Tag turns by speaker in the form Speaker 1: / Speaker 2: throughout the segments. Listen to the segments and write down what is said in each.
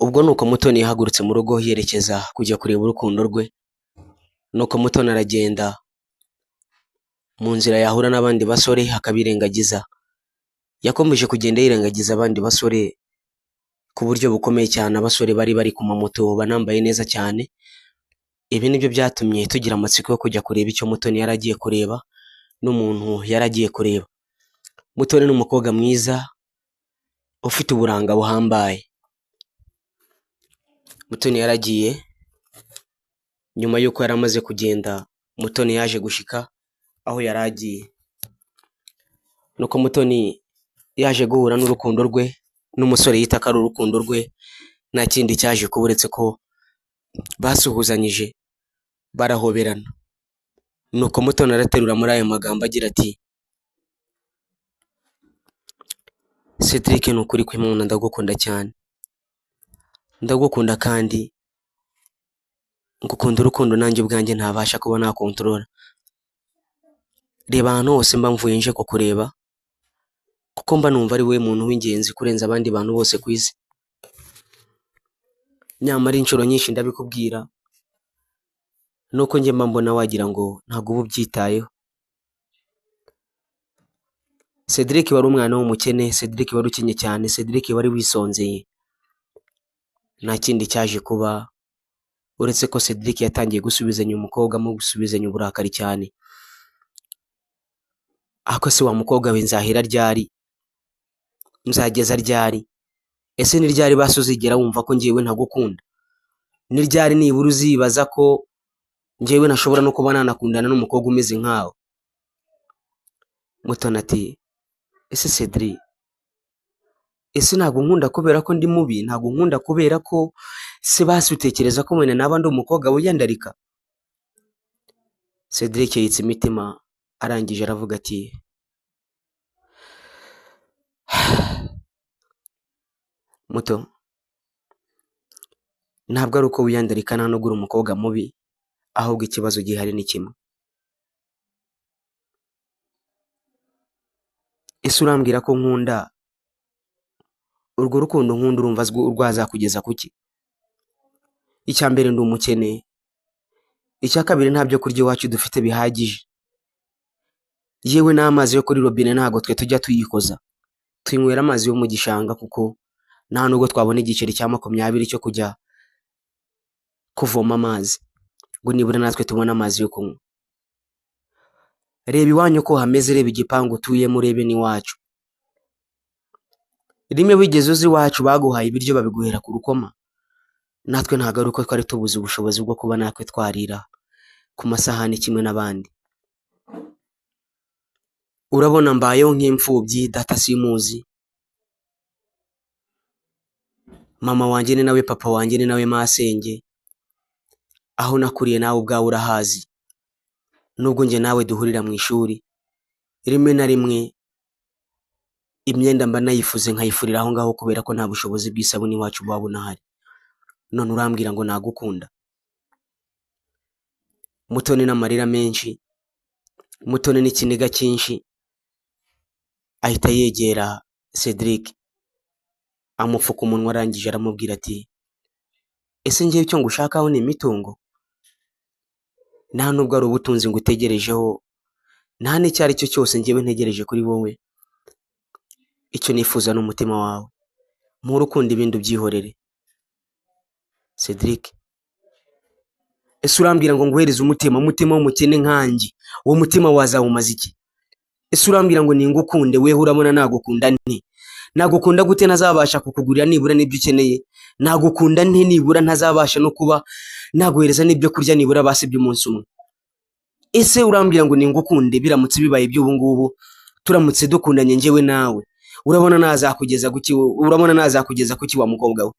Speaker 1: Ubwo nuko Mutoni yahagurutse mu rugo yerekeza kujya kureba urukundo rwe, nuko Mutoni aragenda mu nzira yahura n'abandi basore akabirengagiza. Yakomeje kugenda yirengagiza abandi basore ku buryo bukomeye cyane. Abasore bari ku mamoto banambaye neza cyane. Ibi nibyo byatumye tugira amatsiko yo kujya kureba icyo Mutoni yaragiye kureba n'umuntu yaragiye kureba. Mutoni ni umukobwa mwiza ufite uburanga buhambaye. Mutoni yaragiye, nyuma y'uko yari amaze kugenda Mutoni yaje gushika aho yaragiye. Nuko Mutoni yaje guhura n'urukundo rwe n'umusore yita ko ari urukundo rwe, nta kindi cyaje kuba uretse ko basuhuzanyije barahoberana. Nuko Mutoni araterura muri ayo magambo agira ati, Cedric ni ukuri kw'Imana ndagukunda cyane, ndagukunda kandi ngukunda urukundo nanjye ubwanjye ntabasha kuba nakontorora. Reba ahantu hose mba mvuye nje kukureba, kuko mba numva ari we muntu w'ingenzi kurenza abandi bantu bose ku isi. Nyamara inshuro nyinshi ndabikubwira, nuko njye mba mbona wagira ngo ntabwo uba ubyitayeho. Cedric wari umwana w'umukene, Cedric wari ukenye cyane, Cedric wari wisonzeye. Nta kindi cyaje kuba uretse ko Cedric yatangiye gusubizanya umukobwa mu gusubizanya uburakari cyane. Ako se wa mukobwa we nzahera ryari? Nzageza ryari? Ese ni ryari basi uzigera wumva ko njyewe ntagukunda? Ni ryari nibura uzibaza ko njyewe nashobora no kuba nanakundana n'umukobwa umeze nkawe? Mutoni ati, ese Cedric, ese ntabwo nkunda kubera ko ndi mubi? Ntabwo nkunda kubera ko se basi utekereza ko mwene naba ndi umukobwa wiyandarika? Cedric yitse imitima arangije aravuga ati, Muto, ntabwo ari uko wiyandarika nta nubwo uri umukobwa mubi, ahubwo ikibazo gihari ni kimwe. Ese urambwira ko nkunda, urwo rukundo nkunda urumva rwazakugeza kuki? Icya mbere ndi umukene, icya kabiri nta byo kurya iwacu dufite bihagije. Yewe n'amazi yo kuri robine ntabwo twe tujya tuyikoza, twinywera amazi yo mu gishanga, kuko nta nubwo twabona igiceri cya 20 cyo kujya kuvoma amazi ngo nibura natwe tubona amazi yo kunywa. Reba iwanyu ko hameze, reba igipangu utuyemo, urebe n'iwacu. Rimwe wigeze uzi iwacu baguhaye ibiryo babiguhera ku rukoma? Natwe ntabwo ari uko twari tubuze ubushobozi bwo kuba natwe twarira ku masahani kimwe n'abandi. Urabona mbayeho nk'imfubyi, data simuzi, mama wanjye ni nawe papa wanjye ni nawe masenge. Aho nakuriye nawe ubwawe urahazi, nubwo njye nawe duhurira mu ishuri. Rimwe na rimwe imyenda mba nayifuze nkayifurira aho ngaho kubera ko nta bushobozi bw'isabuni iwacu buba bunahari. None urambwira ngo nagukunda? Mutoni n'amarira menshi, Mutoni n'ikiniga cyinshi, ahita yegera Cedric amupfuka umunwa, arangije aramubwira ati, ese njyewe icyo ngushakaho ni imitungo? Nta nubwo ari ubutunzi ngutegerejeho, nta n'icyo ari cyo cyose njyewe ntegereje kuri wowe. Icyo nifuza ni umutima wawe, mu rukundo ibindi ubyihorere. Cedric, ese urambwira ngo nguhereze umutima w'umukene nkanjye, uwo mutima wazawumaza iki? Ese urambwira ngo ningukunde, weho urabona nagukunda nte? Nagukunda gute ntazabasha kukugurira nibura n'ibyo ukeneye? Nagukunda nte nibura ntazabasha no kuba naguhereza n'ibyo kurya nibura basi by'umunsi umwe? Ese urambwira ngo ningukunde biramutse bibaye iby'ubu ngubu, turamutse dukundanye njyewe nawe, urabona nazakugeza kuki? Urabona nazakugeza kuki wa mukobwa we?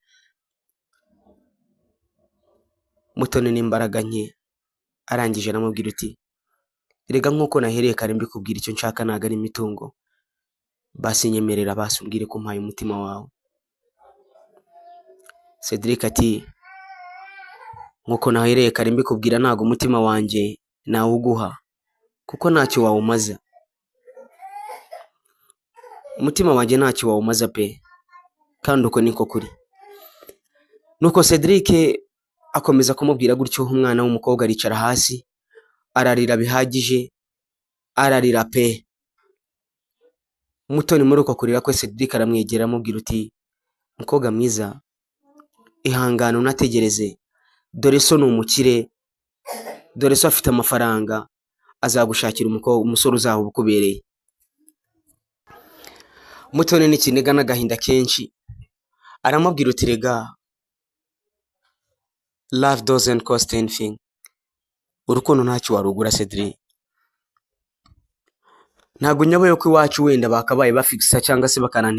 Speaker 1: Mutoni n'imbaraga nke arangije aramubwira uti, rega nk'uko nahereye kare mbikubwira, icyo nshaka ntabwo ari imitungo, basi nyemerera basi umbwire ko mpaye umutima wawe. Cedric ati, nk'uko nahereye kare mbikubwira, ntabwo umutima wanjye nawuguha kuko ntacyo wawumaza. Umutima wanjye ntacyo wawumaza pe, kandi uko niko kuri. nuko Cedric akomeza kumubwira gutyo. Umwana w'umukobwa aricara hasi ararira bihagije, ararira pe. Mutoni muri uko kurira kwe Cedric aramwegera amubwira uti mukobwa mwiza, ihangane unategereze, dore so ni umukire, dore so afite amafaranga, azagushakira umusore uzaba ukubereye. Mutoni n'ikiniga n'agahinda kenshi aramubwira uti rega, love doesn't cost anything. Urukundo ntacyo warugura Cedric. Ntabwo nyoboye ko iwacu wenda bakabaye bafikisa cyangwa se bakanana